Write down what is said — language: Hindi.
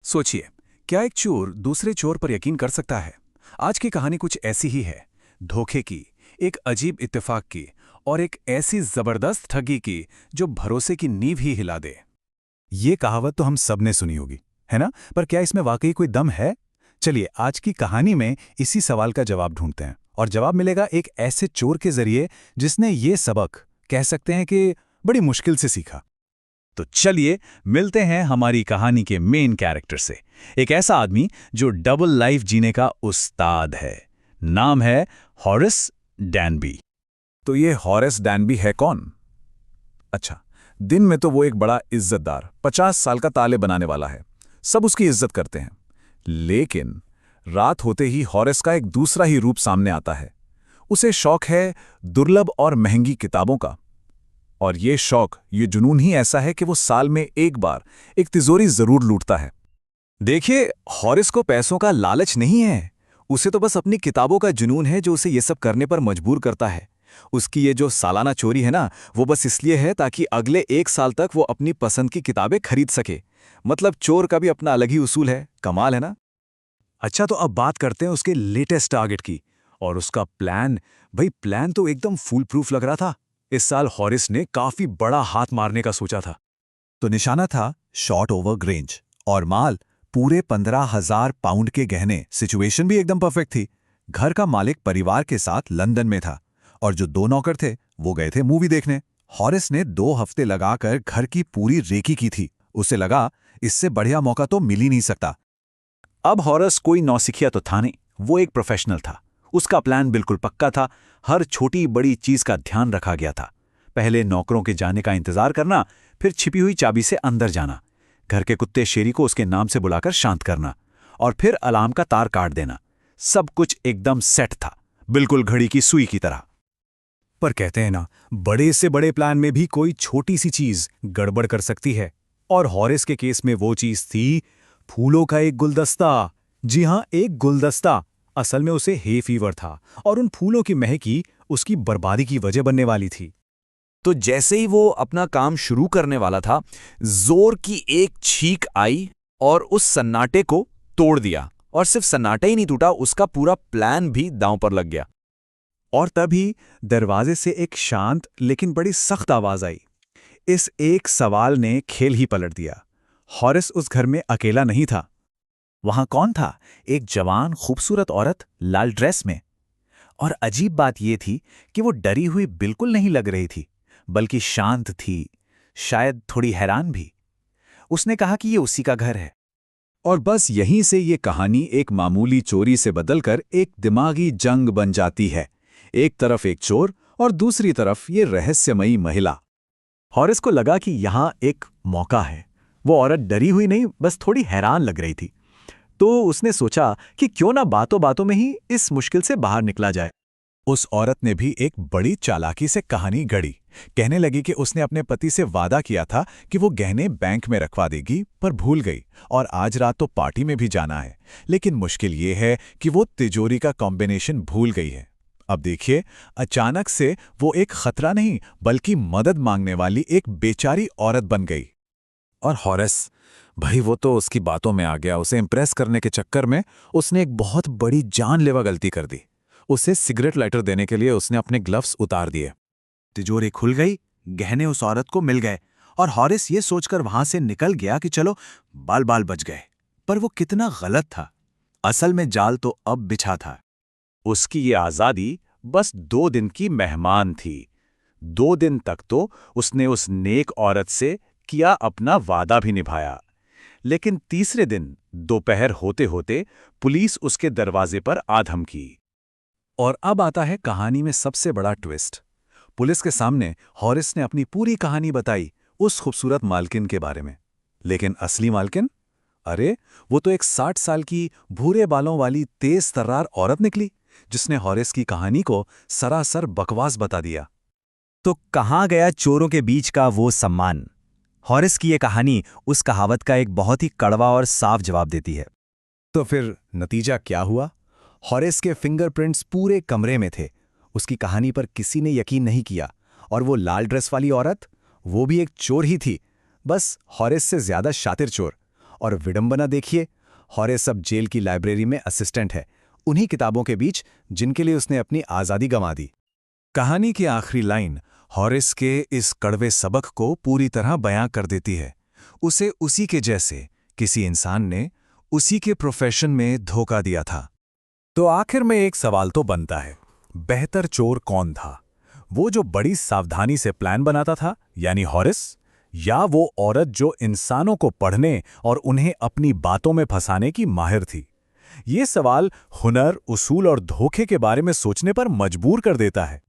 सोचिए, क्या एक चोर दूसरे चोर पर यकीन कर सकता है? आज की कहानी कुछ ऐसी ही है। धोखे की, एक अजीब इत्तेफाक की और एक ऐसी जबरदस्त ठगी की जो भरोसे की नींव ही हिला दे। ये कहावत तो हम सब ने सुनी होगी, है ना? पर क्या इसमें वाकई कोई दम है? चलिए आज की कहानी में इसी सवाल का जवाब ढूंढते हैं और जवाब मिलेगा एक ऐसे चोर के जरिए जिसने ये सबक, कह सकते हैं कि बड़ी मुश्किल से सीखा। तो चलिए मिलते हैं हमारी कहानी के मेन कैरेक्टर से, एक ऐसा आदमी जो डबल लाइफ जीने का उस्ताद है। नाम है हॉरेस डैनबी। तो ये हॉरेस डैनबी है कौन? अच्छा, दिन में तो वो एक बड़ा इज्जतदार 50 साल का ताले बनाने वाला है। सब उसकी इज्जत करते हैं। लेकिन रात होते ही हॉरेस का एक दूसरा ही रूप सामने आता है। उसे शौक है दुर्लभ और महंगी किताबों का। और ये शौक, ये जुनून ही ऐसा है कि वो साल में एक बार एक तिजोरी जरूर लूटता है। देखिए, हॉरिस को पैसों का लालच नहीं है। उसे तो बस अपनी किताबों का जुनून है जो उसे ये सब करने पर मजबूर करता है। उसकी ये जो सालाना चोरी है ना, वो बस इसलिए है ताकि अगले 1 साल तक वो अपनी पसंद की किताबें खरीद सके। मतलब चोर का भी अपना अलग ही उसूल है। कमाल है ना? अच्छा, तो अब बात करते हैं उसके लेटेस्ट टारगेट की। और उसका प्लान, भाई प्लान तो एकदम फूल प्रूफ लग रहा था। इस साल हॉरिस ने काफी बड़ा हाथ मारने का सोचा था। तो निशाना था शॉर्ट ओवर ग्रेंज और माल पूरे 15,000 पाउंड के गहने। सिचुएशन भी एकदम परफेक्ट थी। घर का मालिक परिवार के साथ लंदन में था और जो 2 नौकर थे वो गए थे मूवी देखने। हॉरिस ने 2 हफ्ते लगाकर घर की पूरी रेकी की थी। उसे लगा इससे बढ़िया मौका तो मिल ही नहीं सकता। अब हॉरिस कोई नौसिखिया तो था नहीं, वो एक प्रोफेशनल था। उसका प्लान बिल्कुल पक्का था। हर छोटी बड़ी चीज का ध्यान रखा गया था। पहले नौकरों के जाने का इंतजार करना, फिर छिपी हुई चाबी से अंदर जाना, घर के कुत्ते शेरी को उसके नाम से बुलाकर शांत करना और फिर अलार्म का तार काट देना। सब कुछ एकदम सेट था, बिल्कुल घड़ी की सुई की तरह। पर कहते हैं ना, बड़े से बड़े प्लान में भी कोई छोटी सी चीज गड़बड़ कर सकती है। और हॉरिस के केस में वो चीज थी फूलों का एक गुलदस्ता। जी हां, एक गुलदस्ता। असल में उसे हे फीवर था और उन फूलों की महक ही उसकी बर्बादी की वजह बनने वाली थी। तो जैसे ही वो अपना काम शुरू करने वाला था, जोर की एक छींक आई और उस सन्नाटे को तोड़ दिया। और सिर्फ सन्नाटा ही नहीं टूटा, उसका पूरा प्लान भी दांव पर लग गया। और तभी दरवाजे से एक शांत लेकिन बड़ी सख्त आवाज आई। इस एक सवाल ने खेल ही पलट दिया। हॉरिस उस घर में अकेला नहीं था। वहां कौन था? एक जवान खूबसूरत औरत लाल ड्रेस में। और अजीब बात यह थी कि वो डरी हुई बिल्कुल नहीं लग रही थी, बल्कि शांत थी, शायद थोड़ी हैरान भी। उसने कहा कि ये उसी का घर है। और बस यहीं से ये कहानी एक मामूली चोरी से बदलकर एक दिमागी जंग बन जाती है। एक तरफ एक चोर और दूसरी तरफ ये रहस्यमयी महिला। हॉरिस को लगा कि यहां एक मौका है। वो औरत डरी हुई नहीं, बस थोड़ी हैरान लग रही थी। तो उसने सोचा कि क्यों ना बातों बातों में ही इस मुश्किल से बाहर निकला जाए। उस औरत ने भी एक बड़ी चालाकी से कहानी गढ़ी। कहने लगी कि उसने अपने पति से वादा किया था कि वो गहने बैंक में रखवा देगी, पर भूल गई और आज रात तो पार्टी में भी जाना है। लेकिन मुश्किल ये है कि वो तिजोरी का कॉम्बिनेशन भूल गई है। अब देखिए, अचानक से वो एक खतरा नहीं बल्कि मदद मांगने वाली एक बेचारी औरत बन गई। और हॉरेस, भाई वो तो उसकी बातों में आ गया। उसे इंप्रेस करने के चक्कर में उसने एक बहुत बड़ी जानलेवा गलती कर दी। उसे सिगरेट लाइटर देने के लिए उसने अपने ग्लव्स उतार दिए। तिजोरी खुल गई, गहने उस औरत को मिल गए और हॉरिस ये सोचकर वहां से निकल गया कि चलो बाल बाल बच गए। पर वो कितना गलत था। असल में जाल तो अब बिछा था। उसकी ये आजादी बस 2 दिन की मेहमान थी। 2 दिन तक तो उसने उस नेक औरत से किया अपना वादा भी निभाया। लेकिन तीसरे दिन दोपहर होते होते पुलिस उसके दरवाजे पर आ धमकी। और अब आता है कहानी में सबसे बड़ा ट्विस्ट। पुलिस के सामने हॉरिस ने अपनी पूरी कहानी बताई उस खूबसूरत मालकिन के बारे में। लेकिन असली मालकिन? अरे, वो तो एक 60 साल की भूरे बालों वाली तेज तर्रार औरत निकली, जिसने हॉरिस की कहानी को सरासर बकवास बता दिया। तो कहाँ गया चोरों के बीच का वो सम्मान? हॉरिस की ये कहानी उस कहावत का एक बहुत ही कड़वा और साफ जवाब देती है। तो फिर नतीजा क्या हुआ? हॉरिस के फिंगरप्रिंट्स पूरे कमरे में थे। उसकी कहानी पर किसी ने यकीन नहीं किया। और वो लाल ड्रेस वाली औरत, वो भी एक चोर ही थी, बस हॉरिस से ज्यादा शातिर चोर। और विडंबना देखिए, हॉरेस अब जेल की लाइब्रेरी में असिस्टेंट है, उन्हीं किताबों के बीच जिनके लिए उसने अपनी आज़ादी गंवा दी। कहानी की आखिरी लाइन हॉरेस के इस कड़वे सबक को पूरी तरह बयां कर देती है। उसे उसी के जैसे किसी इंसान ने उसी के प्रोफेशन में धोखा दिया था। तो आखिर में एक सवाल तो बनता है, बेहतर चोर कौन था? वो जो बड़ी सावधानी से प्लान बनाता था, यानी हॉरिस, या वो औरत जो इंसानों को पढ़ने और उन्हें अपनी बातों में फंसाने की माहिर थी? ये सवाल हुनर, उसूल और धोखे के बारे में सोचने पर मजबूर कर देता है।